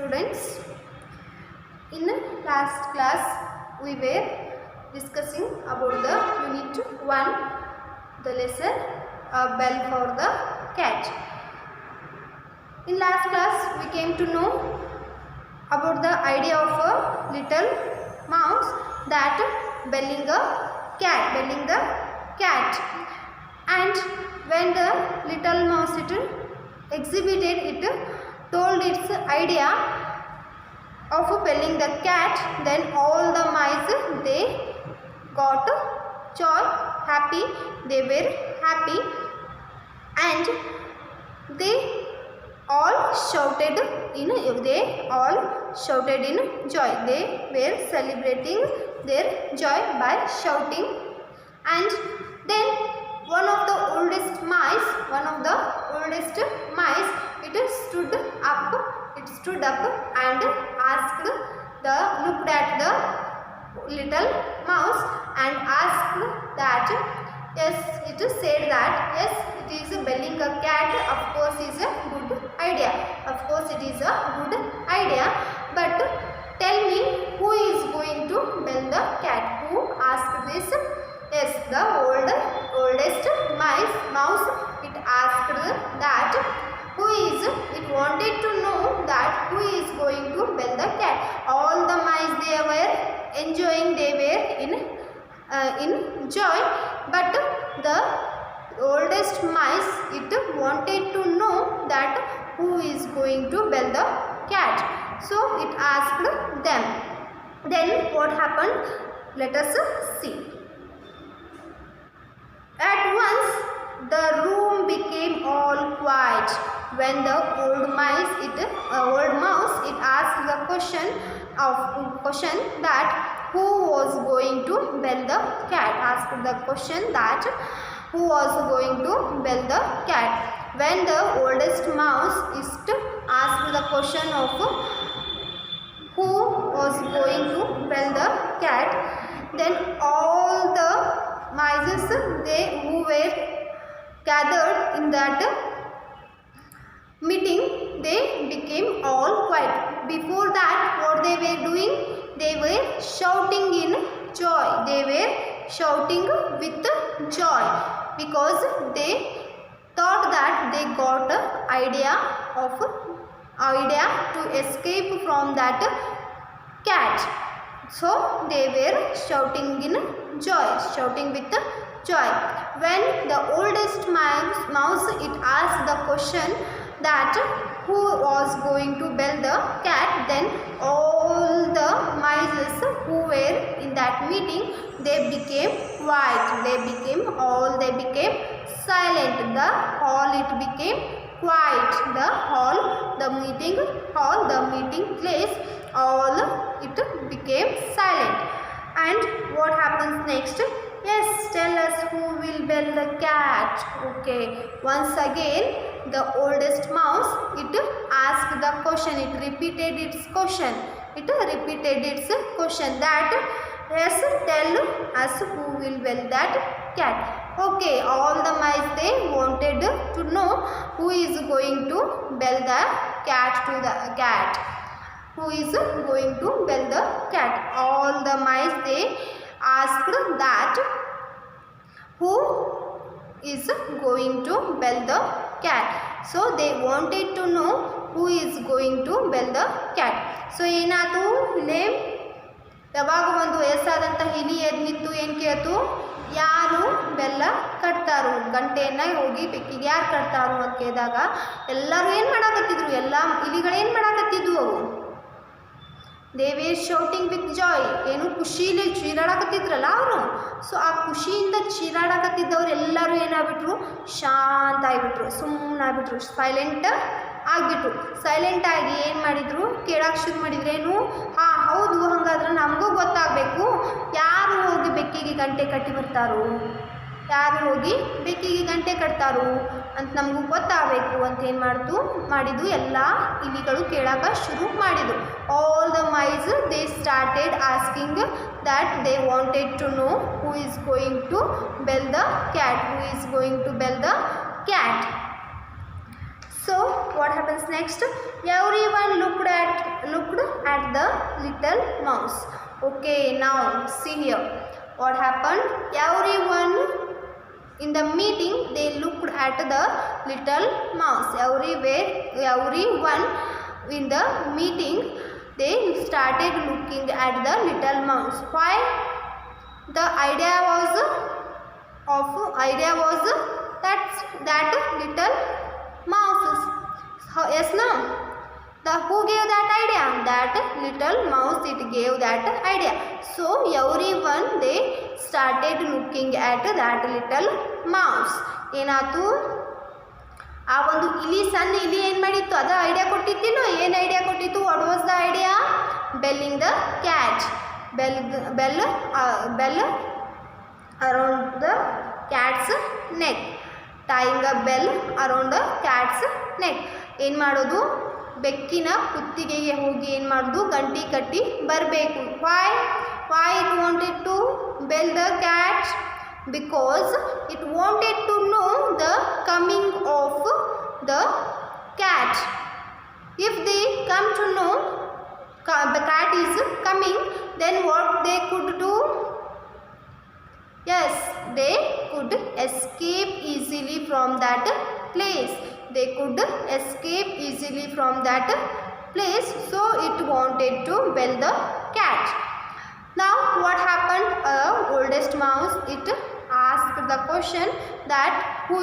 students, in last class we were discussing about the unit 1, the lesson bell for the cat. In last class we came to know about the idea of a little mouse that belling the cat, and when the little mouse exhibited, it told its idea of belling the cat, then all the mice they got joy, happy, they were happy, and they all shouted in joy. They were celebrating their joy by shouting. And then one of the oldest mice, it stood up and looked at the little mouse and asked that, yes, it said that, yes, it is belling a cat, of course is a good idea. Of course it is a good idea, but tell me, who is going to bell the cat? Who asked this? Yes, the oldest mouse, it asked that, it wanted to know that who is going to bell the cat. All the mice, they were enjoying, they were in joy, but the oldest mice, it wanted to know that who is going to bell the cat. So it asked them. Then what happened? Let us see. At once the room became all quiet when the old mouse it asked the question that who was going to bell the cat. Asked the question that who was going to bell the cat. When the oldest mouse asked the question of who was going to bell the cat, then all the mice who were gathered in that meeting, they became all quiet. Before that, what they were doing? They were shouting in joy. They were shouting with joy because they thought that they got an idea to escape from that cat. So they were shouting in joy, shouting with joy. When the oldest mouse it asked the question that who was going to bell the cat, then all the mice who were in that meeting, they became quiet. They became silent. The hall it became quiet. The meeting place, all it became silent. And what happens next? Yes, tell us who will bell the cat. Okay, once again the oldest mouse it asked the question. It repeated its question. That, yes, tell us who will bell that cat. Okay, all the mice they wanted to know who is going to bell the cat. Who is going to bell the cat? All the mice they asked that who is going to bell the cat. So they wanted to know who is going to bell the cat. So ಏನಾತು ಇಲ್ಲಿ ಯಾವಾಗ ಒಂದು ವಯಸ್ಸಾದಂಥ ಹಿಲಿ ಎದ್ದು ನಿಂತು ಏನು ಕೇಳ್ತು, ಯಾರು ಬೆಲ್ಲ ಕಟ್ತಾರು, ಗಂಟೆಯನ್ನು ಹೋಗಿ ಬೆಕ್ಕಿಗೆ ಯಾರು ಕಟ್ತಾರು ಅಂತ ಕೇಳಿದಾಗ ಎಲ್ಲರೂ ಏನು ಮಾಡಾಕತ್ತಿದ್ರು, ಎಲ್ಲ ಇಲಿಗಳೇನು ಮಾಡಾಕತ್ತಿದ್ವು ಅವು? They were shouting with Joy. ಏನು ಖುಷಿಲಿ ಚೀರಾಡಕತ್ತಿದ್ರಲ್ಲ ಅವರು. ಸೊ ಆ ಖುಷಿಯಿಂದ ಚೀರಾಡಕತ್ತಿದ್ದವ್ರು ಎಲ್ಲರೂ ಏನಾಗ್ಬಿಟ್ರು, ಶಾಂತ ಆಗಿಬಿಟ್ರು, ಸುಮ್ಮನಾಗ್ಬಿಟ್ರು, ಸೈಲೆಂಟ್ ಆಗಿಬಿಟ್ರು. ಸೈಲೆಂಟ್ ಆಗಿ ಏನು ಮಾಡಿದರು, ಕೇಳಕ್ಕೆ ಶುರು ಮಾಡಿದ್ರೇನು, ಹಾಂ ಹೌದು, ಹಾಗಾದ್ರೆ ನಮಗೂ ಗೊತ್ತಾಗಬೇಕು ಯಾರು ಹೋಗಿ ಬೆಕ್ಕಿಗೆ ಗಂಟೆ ಕಟ್ಟಿ ಬರ್ತಾರೋ, ಯಾರು ಹೋಗಿ ಬೆಕ್ಕಿಗೆ ಗಂಟೆ ಕಟ್ತಾರೋ ಅಂತ ನಮಗೂ ಗೊತ್ತಾಗಬೇಕು ಅಂತ ಏನು ಮಾಡಿದ್ದು ಎಲ್ಲ ಇಲಿಗಳು ಕೇಳಕ್ಕೆ ಶುರು ಮಾಡಿದ್ದು. All the mice they started asking that they wanted to know who is going to bell the cat. So what happens next? Everyone little mouse. Okay, now see here what happened. Everyone in the meeting, they looked at the little mouse. Everyone in the meeting, they started looking at the little mouse. Why? The idea was that little mouse. Yes, no. Who gave that idea? That little mouse, it gave that idea. So everyone, they started looking at that little mouse. ಏನಾಯ್ತು, ಆ ಒಂದು ಇಲಿ, ಸಣ್ಣ ಇಲಿ ಏನು ಮಾಡಿತ್ತು, ಅದು idea ಕೊಟ್ಟಿತ್ತೇನೋ. ಏನು ಐಡಿಯಾ ಕೊಟ್ಟಿತ್ತು? What was the idea? Belling the cat. Bell around the cat's neck. Tying a bell around the cat's neck. ಏನು ಮಾಡೋದು? ಬೆಕ್ಕಿನ ಕುತ್ತಿಗೆಗೆ ಹೋಗಿ ಏನು ಮಾಡೋದು? ಗಂಟಿ ಕಟ್ಟಿ ಬರಬೇಕು. why it wanted to bell the cat? Because it wanted to know the coming of the cat. If they come to know the cat is coming, then what they could do? Yes, they could escape easily from that place. They could escape easily from that place. So it wanted to bell the cat. Now what happened? Oldest mouse, it asked the question that who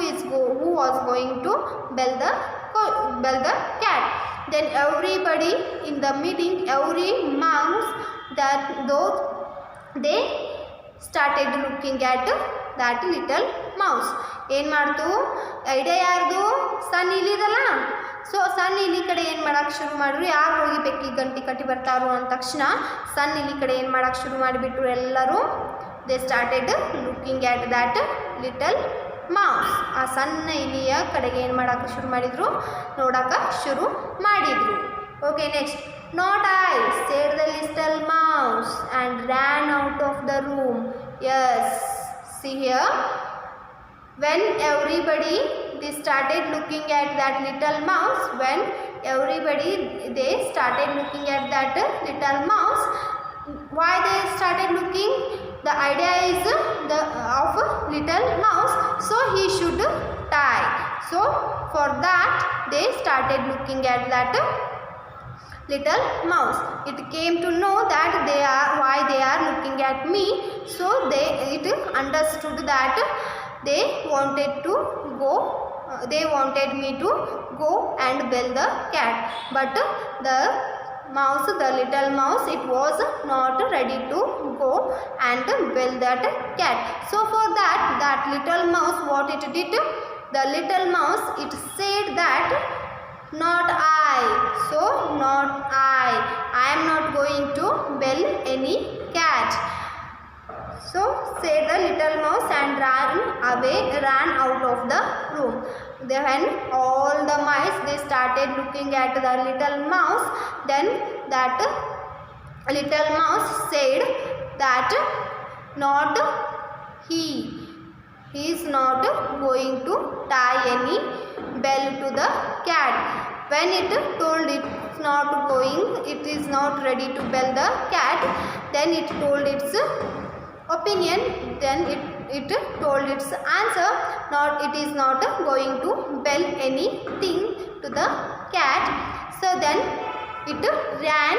was going to bell the cat. Then everybody in the meeting, every mouse, they started looking at that little mouse. ಏನು ಮಾಡ್ತು? Idea ಯಾರ್ದು? ಸಣ್ಣ ಇಲಿದಲ್ಲ. So ಸಣ್ಣ ಇಲಿ ಕಡೆ ಏನು ಮಾಡೋಕ್ಕೆ ಶುರು ಮಾಡಿದ್ರು? ಯಾರು ಹೋಗಿ ಬೆಕ್ಕಿ ಗಂಟಿ ಕಟ್ಟಿ ಬರ್ತಾರೋ ಅಂದ ತಕ್ಷಣ ಸಣ್ಣ ಇಲಿ ಕಡೆ ಏನು ಮಾಡೋಕ್ಕೆ ಶುರು ಮಾಡಿಬಿಟ್ರು ಎಲ್ಲರೂ? They started looking at that little mouse. ಆ ಸಣ್ಣ ಇಲಿಯ ಕಡೆಗೆ ಏನು ಮಾಡೋಕ್ಕೆ ಶುರು ಮಾಡಿದರು? ನೋಡೋಕ್ಕೆ ಶುರು ಮಾಡಿದರು. Okay, next. Not I, said the little mouse and ran out of the room. Yes, see here. When everybody, they started looking at that little mouse, when everybody, they started looking at that little mouse, why they started looking? The idea is of little mouse, so he should die. So for that, they started looking at that little mouse. It came to know that why they are looking at me, so it understood that they wanted me to go and bell the cat. But the little mouse, it was not ready to go and bell that cat. So for that little mouse, what it did? The little mouse, it said that not I. So not I am not going to bell any cat. So said the little mouse and ran out of the room. Then all the mice, they started looking at the little mouse. Then that little mouse said that not he is not going to tie any bell to the cat. When it told it's not going, it is not ready to bell the cat, then it told its opinion, then it told its answer, it is not going to bell anything to the cat. So then it ran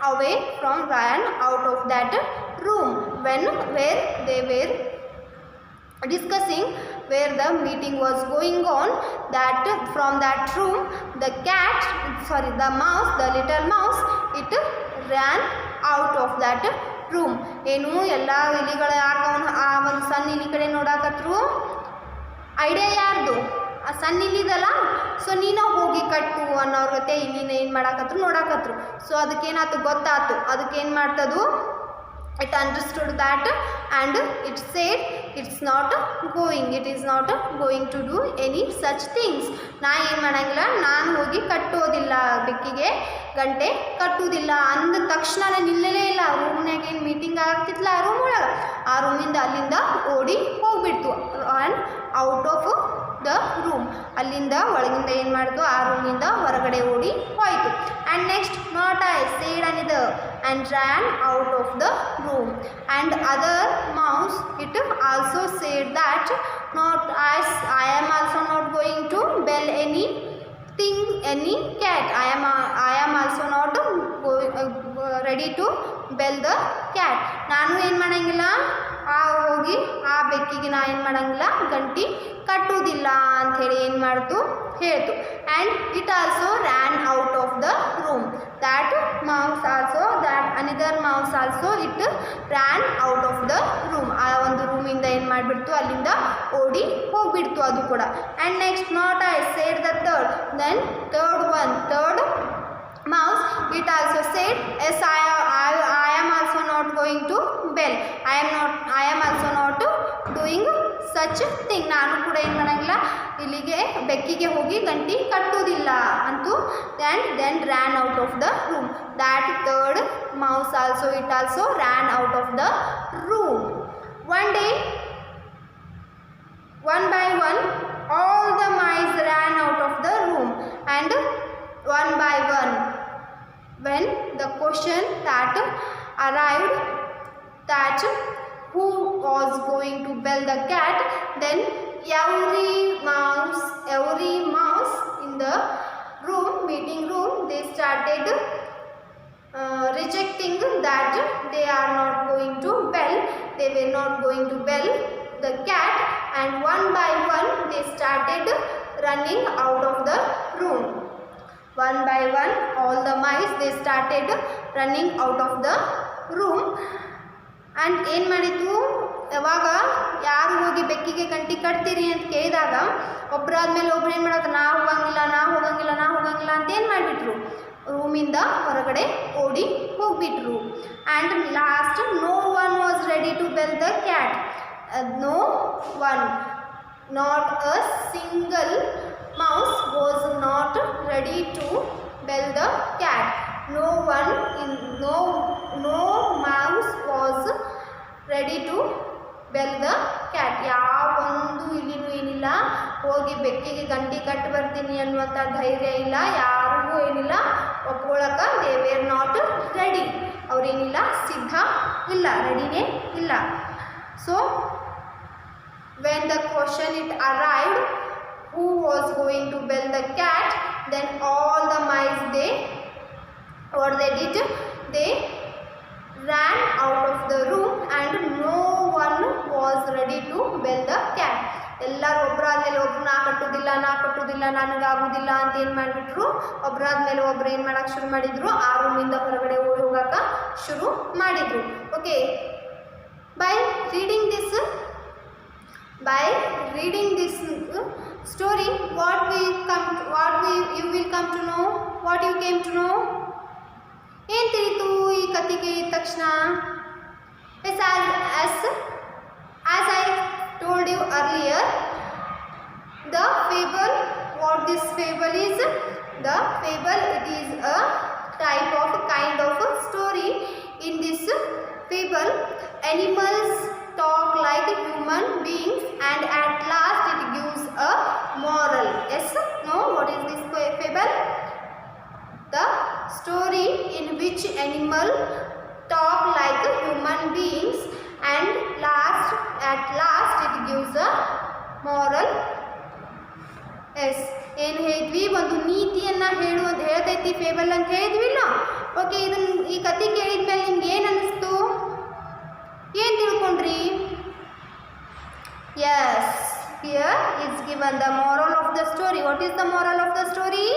out of that room. Where they were discussing, where the meeting was going on, that from that room, the little mouse, it ran out of that room. ಏನು, ಎಲ್ಲ ಇಲಿಗಳ ಆ ಒಂದು ಸಣ್ಣ ಇಲಿ ಕಡೆ ನೋಡಾಕತ್ರು. Idea ಯಾರ್ದು? ಆ ಸಣ್ಣ ಇಲಿದಲ್ಲ. ಸೊ ನೀನು ಹೋಗಿ ಕಟ್ಟು ಅನ್ನೋರ ಗತೆ ಇಲಿನ ಏನು ಮಾಡಾಕತ್ರು? ನೋಡಾಕತ್ರು. ಸೊ ಅದಕ್ಕೇನಾಯ್ತು? ಗೊತ್ತಾಯ್ತು. ಅದಕ್ಕೇನು ಮಾಡ್ತದು? It understood that and it said it is not going to do any such things. ನಾ ಏನು ಮಾಡಂಗಿಲ್ಲ, ನಾನು ಹೋಗಿ ಕಟ್ಟೋದಿಲ್ಲ, ಬೆಕ್ಕಿಗೆ ಗಂಟೆ ಕಟ್ಟುವುದಿಲ್ಲ ಅಂದ ತಕ್ಷಣ ನಿಲ್ಲಲೇ ಇಲ್ಲ. ರೂಮ್ನಾಗ ಏನು ಮೀಟಿಂಗ್ ಆಗ್ತಿತ್ತಲ್ಲ ಆ ರೂಮ್ ಒಳಗೆ, ಆ ರೂಮಿಂದ ಅಲ್ಲಿಂದ ಓಡಿ ಹೋಗ್ಬಿಡ್ತು. And out of the room, ಅಲ್ಲಿಂದ ಒಳಗಿಂದ ಏನು ಮಾಡ್ತು? ಆ ರೂಮಿಂದ ಹೊರಗಡೆ ಓಡಿ ಹೋಯಿತು. And next, not I said another. and ran out of the room. And other mouse it also said that not as I am also not going to bell any cat. I am also not ready to bell the cat. ನಾನು ಏನು ಮಾಡಂಗಿಲ್ಲ ಹೋಗಿ ಆ ಬೆಕ್ಕಿಗೆ ನಾ ಏನು ಮಾಡಂಗಿಲ್ಲ ಗಂಟಿ ಕಟ್ಟುವುದಿಲ್ಲ ಅಂಥೇಳಿ ಏನು ಮಾಡ್ತು ಹೇಳ್ತು. And it also ran out of the room. That mouse also another mouse also it ran out of the room. ಆ ಒಂದು ರೂಮಿಂದ ಏನು ಮಾಡಿಬಿಡ್ತು ಅಲ್ಲಿಂದ ಓಡಿ ಹೋಗಿಬಿಡ್ತು ಅದು ಕೂಡ. And next not I said the third. Then third mouse it also said yes I am also not going to bell. I am also not doing such thing. ನಾನು ಕೂಡ ಏನು ಮಾಡಂಗಿಲ್ಲ ಇಲ್ಲಿಗೆ ಬೆಕ್ಕಿಗೆ ಹೋಗಿ ಗಂಟಿ ಕಟ್ಟುವುದಿಲ್ಲ ಅಂತೂ then ran out of the room. That third mouse also it also ran out of the room. One day one by one all the mice ran out of the room, and one by one when the question that arrived that who was going to bell the cat, then every mouse in the meeting room they started rejecting that they are not going to bell. They were not going to bell the cat, and one by one they started running out of the room. One by one all the mice they started running out of the room. and ಏನು ಮಾಡಿತು ಯಾವಾಗ ಯಾರು ಹೋಗಿ ಬೆಕ್ಕಿಗೆ ಗಂಟಿ ಕಟ್ತೀರಿ ಅಂತ ಕೇಳಿದಾಗ ಒಬ್ಬರಾದ್ಮೇಲೆ ಒಬ್ರು ಏನು ಮಾಡೋದು ನಾ ಹೋಗಂಗಿಲ್ಲ ಅಂತ ಏನು ಮಾಡಿಬಿಟ್ರು ರೂಮಿಂದ ಹೊರಗಡೆ ಓಡಿ ಹೋಗ್ಬಿಟ್ರು. And last no one was ready to bell the cat. No one, not a single mouse was not ready to bell the cat. No mouse was ready to bell the cat. ಯಾವೊಂದು ಇಲ್ಲಿನೂ ಏನಿಲ್ಲ ಹೋಗಿ ಬೆಕ್ಕಿಗೆ ಗಂಟಿ ಕಟ್ಟಿ ಬರ್ತೀನಿ ಅನ್ನುವಂಥ ಧೈರ್ಯ ಇಲ್ಲ, ಯಾರಿಗೂ ಏನಿಲ್ಲ ಒಪ್ಕೊಳ್ಳೋಕೆ ದೇ ವೇರ್ ನಾಟ್ ರೆಡಿ. ಅವರೇನಿಲ್ಲ ಸಿದ್ಧ ಇಲ್ಲ, ರೆಡಿನೇ ಇಲ್ಲ. So when the question it arrived who was going to bell the cat, then all the mice they ran out of the room, and no one was ready to bell the cat. ಎಲ್ಲರೂ ಒಬ್ಬರಾದ್ಮೇಲೆ ಒಬ್ರು ನಾ ಕಟ್ಟುವುದಿಲ್ಲ ನನಗಾಗುವುದಿಲ್ಲ ಅಂತ ಏನು ಮಾಡಿಬಿಟ್ರು, ಒಬ್ಬರಾದ್ಮೇಲೆ ಒಬ್ರು ಏನು ಮಾಡೋಕ್ಕೆ ಶುರು ಮಾಡಿದ್ರು, ಆ ರೂಮಿಂದ ಹೊರಗಡೆ ಓಡಿ ಹೋಗೋಕೆ ಶುರು ಮಾಡಿದರು. Okay, by reading this story you will come to know, what you came to know. ಏನು ತಿಳಿತು ಈ ಕಥೆ ಕೇಳಿದ ತಕ್ಷಣ? as I told you earlier, the fable, what this fable is, the fable it is a type of kind of a story. In this fable animals talk like human beings, and at last it gives a moral. Yes, no, what is this fable? The story in which animal talk like human beings, and at last it gives a moral. Yes, ಏನು ಹೇಳಿದ್ವಿ, ಒಂದು ನೀತಿಯನ್ನು ಹೇಳ್ತೈತಿ fable ಅಂತ ಹೇಳಿದ್ವಿಲ್ಲ. Okay, ಈ ಕಥೆ ಕೇಳಿದ್ಮೇಲೆ ನಿಮ್ಗೆ ಏನು ಅನ್ನಿಸ್ತು, ಏನು ತಿಳ್ಕೊಂಡ್ರಿ? Yes, here is given the moral of the story. What is the moral of the story?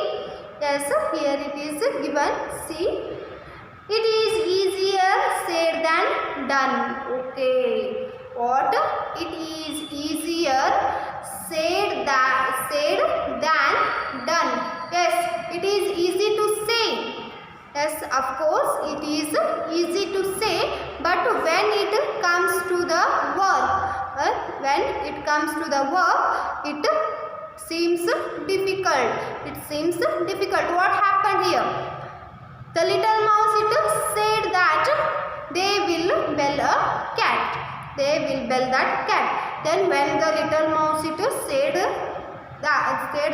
Yes, here it is given. See, it is easier said than done. Okay, what? It is easier said than done. Yes, it is easy to say. Yes, of course it is easy to say, but when it comes to the work, it seems difficult. What happened here? The little mouse it said that they will bell a cat. They will bell that cat. Then when the little mouse it said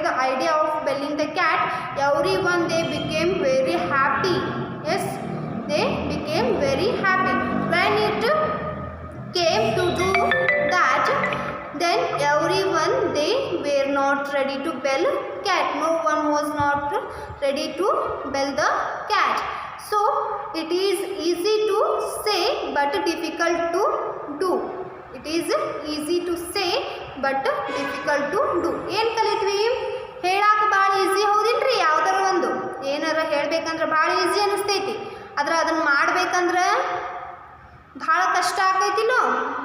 the idea of belling the cat, everyone they became very happy. Yes, they not ready to bell cat. No one was not ready to bell the cat. So it is easy to say but difficult to do. It is easy to say but difficult to do. ಏನು ಕಲಿತ್ವಿ? ಹೇಳಕ್ಕೆ ಭಾಳ easy ಹೌದಿಲ್ರಿ? ಯಾವ್ದಾರ ಒಂದು ಏನಾರ ಹೇಳ್ಬೇಕಂದ್ರೆ ಭಾಳ easy ಅನಿಸ್ತೈತಿ, ಆದ್ರೆ ಅದನ್ನು ಮಾಡ್ಬೇಕಂದ್ರೆ ಭಾಳ ಕಷ್ಟ ಆಕೈತಿಲ್ಲ.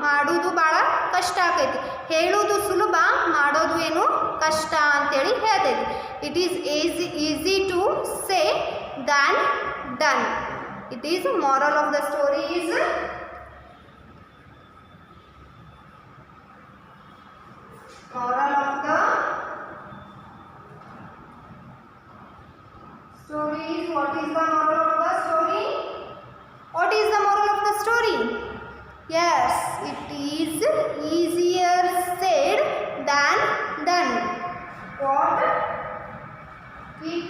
ಮಾಡೋದು ಭಾಳ ಕಷ್ಟ ಆಕೈತಿ. ಹೇಳೋದು ಸುಲಭ, ಮಾಡೋದು ಏನು ಕಷ್ಟ ಅಂತೇಳಿ ಹೇಳ್ತೈತಿ. It is easy to say than done. It is moral of the story is moral of the story is, what is the moral of the story? What is the moral of the story? Yes, it is easier said than done. What? It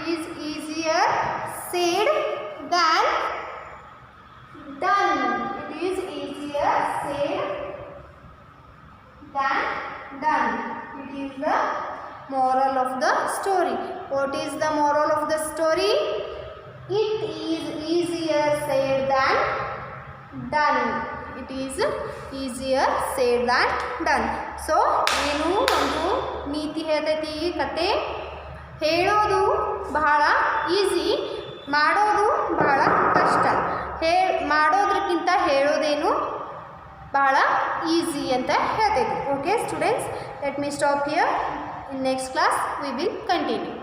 is easier said than done. It is easier said than done. It is the moral of the story. What is the moral of the story? It is easier said than done. It is easier said than done. So ಏನು ಒಂದು ನೀತಿ ಹೇಳ್ತೈತಿ ಈ ಕತೆ. ಹೇಳೋದು ಬಹಳ easy, ಮಾಡೋದು ಬಹಳ ಕಷ್ಟ. ಮಾಡೋದ್ರಕ್ಕಿಂತ ಹೇಳೋದೇನು ಬಹಳ ಈಸಿ ಅಂತ ಹೇಳ್ತೈತಿ. Okay students, let me stop here. In next class we will continue.